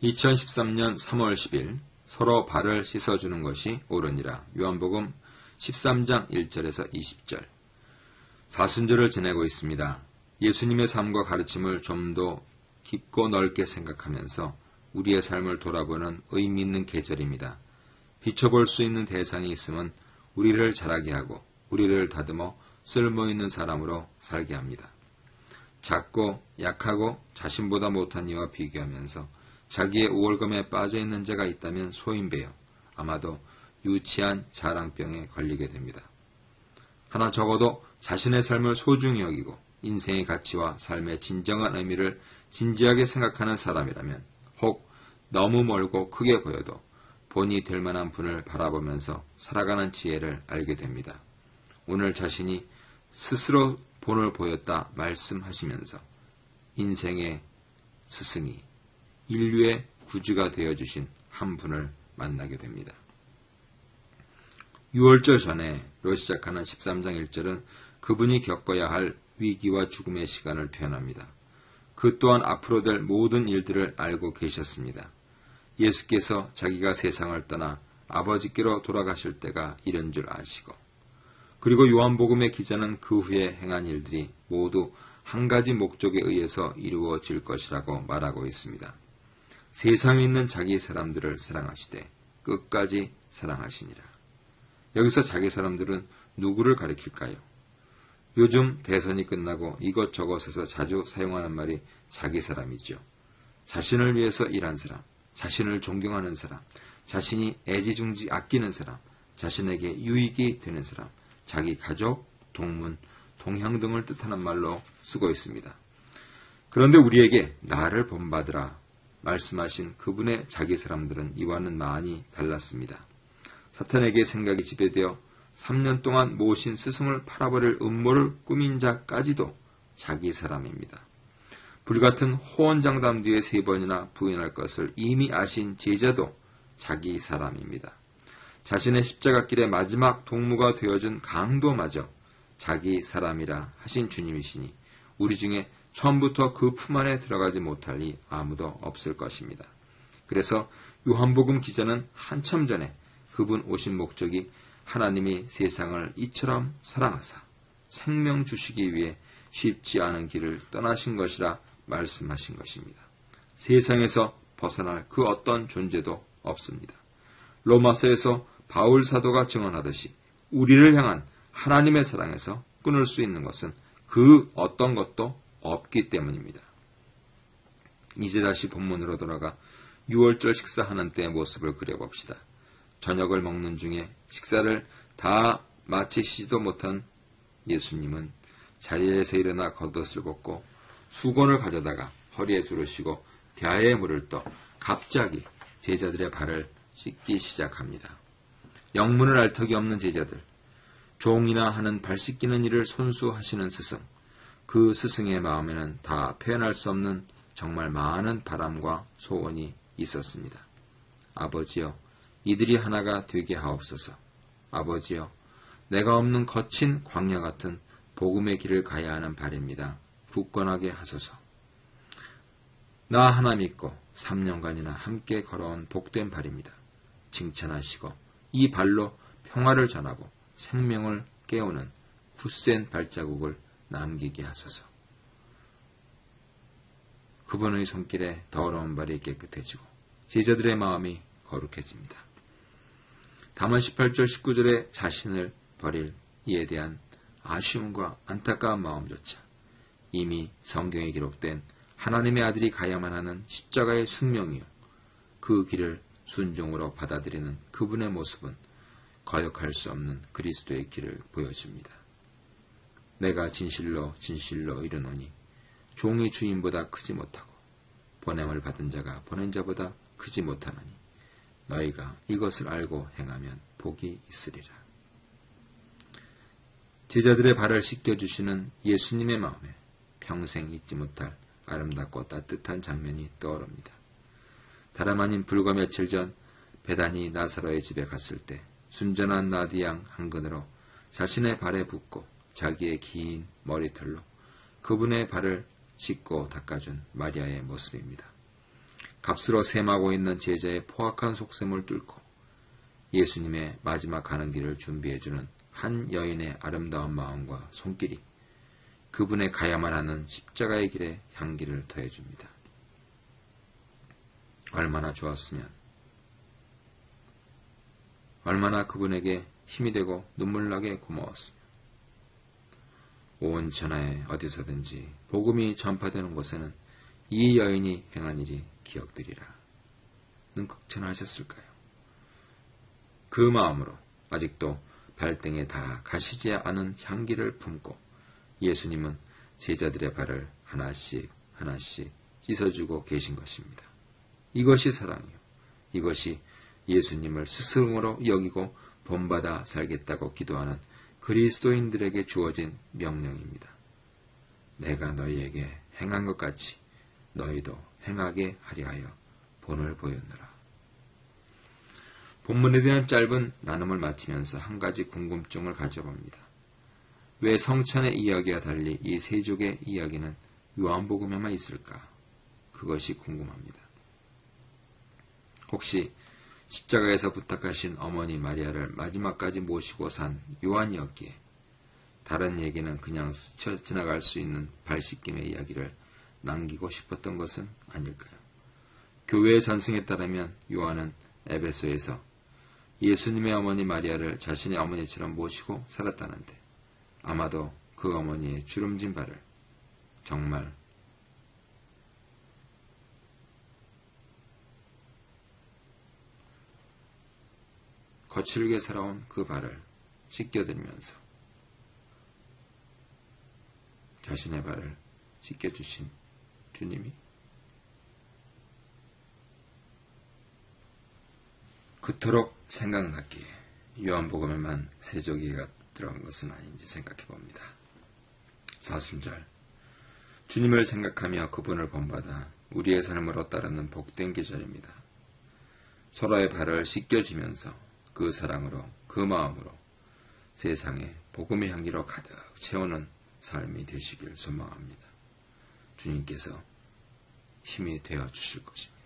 2013년 3월 10일 서로 발을 씻어주는 것이 옳으니라. 요한복음 13장 1절에서 20절. 사순절을 지내고 있습니다. 예수님의 삶과 가르침을 좀 더 깊고 넓게 생각하면서 우리의 삶을 돌아보는 의미 있는 계절입니다. 비춰볼 수 있는 대상이 있으면 우리를 자라게 하고 우리를 다듬어 쓸모있는 사람으로 살게 합니다. 작고 약하고 자신보다 못한 이와 비교하면서 자기의 우월감에 빠져있는 자가 있다면 소인배여 아마도 유치한 자랑병에 걸리게 됩니다. 하나 적어도 자신의 삶을 소중히 여기고 인생의 가치와 삶의 진정한 의미를 진지하게 생각하는 사람이라면 혹 너무 멀고 크게 보여도 본이 될 만한 분을 바라보면서 살아가는 지혜를 알게 됩니다. 오늘 자신이 스스로 본을 보였다 말씀하시면서 인생의 스승이 인류의 구주가 되어주신 한 분을 만나게 됩니다. 6월절 전에로 시작하는 13장 1절은 그분이 겪어야 할 위기와 죽음의 시간을 표현합니다. 그 또한 앞으로 될 모든 일들을 알고 계셨습니다. 예수께서 자기가 세상을 떠나 아버지께로 돌아가실 때가 이른 줄 아시고, 그리고 요한복음의 기자는 그 후에 행한 일들이 모두 한 가지 목적에 의해서 이루어질 것이라고 말하고 있습니다. 세상에 있는 자기 사람들을 사랑하시되 끝까지 사랑하시니라. 여기서 자기 사람들은 누구를 가리킬까요? 요즘 대선이 끝나고 이것저것에서 자주 사용하는 말이 자기 사람이죠. 자신을 위해서 일한 사람, 자신을 존경하는 사람, 자신이 애지중지 아끼는 사람, 자신에게 유익이 되는 사람, 자기 가족, 동문, 동향 등을 뜻하는 말로 쓰고 있습니다. 그런데 우리에게 나를 본받으라 말씀하신 그분의 자기 사람들은 이와는 많이 달랐습니다. 사탄에게 생각이 지배되어 3년 동안 모신 스승을 팔아버릴 음모를 꾸민 자까지도 자기 사람입니다. 불같은 호언장담 뒤에 3번이나 부인할 것을 이미 아신 제자도 자기 사람입니다. 자신의 십자가길의 마지막 동무가 되어준 강도마저 자기 사람이라 하신 주님이시니 우리 중에 처음부터 그 품 안에 들어가지 못할 리 아무도 없을 것입니다. 그래서 요한복음 기자는 한참 전에 그분 오신 목적이 하나님이 세상을 이처럼 사랑하사 생명 주시기 위해 쉽지 않은 길을 떠나신 것이라 말씀하신 것입니다. 세상에서 벗어날 그 어떤 존재도 없습니다. 로마서에서 바울 사도가 증언하듯이 우리를 향한 하나님의 사랑에서 끊을 수 있는 것은 그 어떤 것도 없기 때문입니다. 이제 다시 본문으로 돌아가 6월절 식사하는 때의 모습을 그려봅시다. 저녁을 먹는 중에 식사를 다 마치시지도 못한 예수님은 자리에서 일어나 겉옷을 벗고 수건을 가져다가 허리에 두르시고 벼에 물을 떠 갑자기 제자들의 발을 씻기 시작합니다. 영문을 알 턱이 없는 제자들, 종이나 하는 발 씻기는 일을 손수 하시는 스승, 그 스승의 마음에는 다 표현할 수 없는 정말 많은 바람과 소원이 있었습니다. 아버지여, 이들이 하나가 되게 하옵소서. 아버지여, 내가 없는 거친 광야 같은 복음의 길을 가야 하는 발입니다. 굳건하게 하소서. 나 하나 믿고 3년간이나 함께 걸어온 복된 발입니다. 칭찬하시고 이 발로 평화를 전하고 생명을 깨우는 굳센 발자국을 남기게 하소서. 그분의 손길에 더러운 발이 깨끗해지고 제자들의 마음이 거룩해집니다. 다만 18절 19절에 자신을 버릴 이에 대한 아쉬움과 안타까운 마음조차 이미 성경에 기록된 하나님의 아들이 가야만 하는 십자가의 숙명이요, 그 길을 순종으로 받아들이는 그분의 모습은 거역할 수 없는 그리스도의 길을 보여줍니다. 내가 진실로 진실로 이르노니 종이 주인보다 크지 못하고 보냄을 받은 자가 보낸 자보다 크지 못하나니 너희가 이것을 알고 행하면 복이 있으리라. 제자들의 발을 씻겨주시는 예수님의 마음에 평생 잊지 못할 아름답고 따뜻한 장면이 떠오릅니다. 다름 아닌 불과 며칠 전 베다니 나사로의 집에 갔을 때 순전한 나디양 한 근으로 자신의 발에 붓고 자기의 긴 머리털로 그분의 발을 씻고 닦아준 마리아의 모습입니다. 값으로 셈하고 있는 제자의 포악한 속셈을 뚫고 예수님의 마지막 가는 길을 준비해주는 한 여인의 아름다운 마음과 손길이 그분의 가야만 하는 십자가의 길에 향기를 더해줍니다. 얼마나 좋았으면, 얼마나 그분에게 힘이 되고 눈물나게 고마웠으면, 온 천하에 어디서든지 복음이 전파되는 곳에는 이 여인이 행한 일이 기억되리라 는 극찬하셨을까요? 그 마음으로 아직도 발등에 다 가시지 않은 향기를 품고 예수님은 제자들의 발을 하나씩 하나씩 씻어주고 계신 것입니다. 이것이 사랑이요. 이것이 예수님을 스승으로 여기고 본받아 살겠다고 기도하는 그리스도인들에게 주어진 명령입니다. 내가 너희에게 행한 것 같이 너희도 행하게 하려 하여 본을 보였노라. 본문에 대한 짧은 나눔을 마치면서 한 가지 궁금증을 가져봅니다. 왜 성찬의 이야기와 달리 이 세족의 이야기는 요한복음에만 있을까? 그것이 궁금합니다. 혹시 십자가에서 부탁하신 어머니 마리아를 마지막까지 모시고 산 요한이었기에 다른 얘기는 그냥 스쳐 지나갈 수 있는 발 씻김의 이야기를 남기고 싶었던 것은 아닐까요? 교회의 전승에 따르면 요한은 에베소에서 예수님의 어머니 마리아를 자신의 어머니처럼 모시고 살았다는데 아마도 그 어머니의 주름진 발을 정말 거칠게 살아온 그 발을 씻겨드리면서 자신의 발을 씻겨주신 주님이 그토록 생각났기에 요한복음에만 세조기가 들어간 것은 아닌지 생각해 봅니다. 사순절 주님을 생각하며 그분을 본받아 우리의 삶으로 따르는 복된 계절입니다. 서로의 발을 씻겨주면서 그 사랑으로 그 마음으로 세상에 복음의 향기로 가득 채우는 삶이 되시길 소망합니다. 주님께서 힘이 되어 주실 것입니다.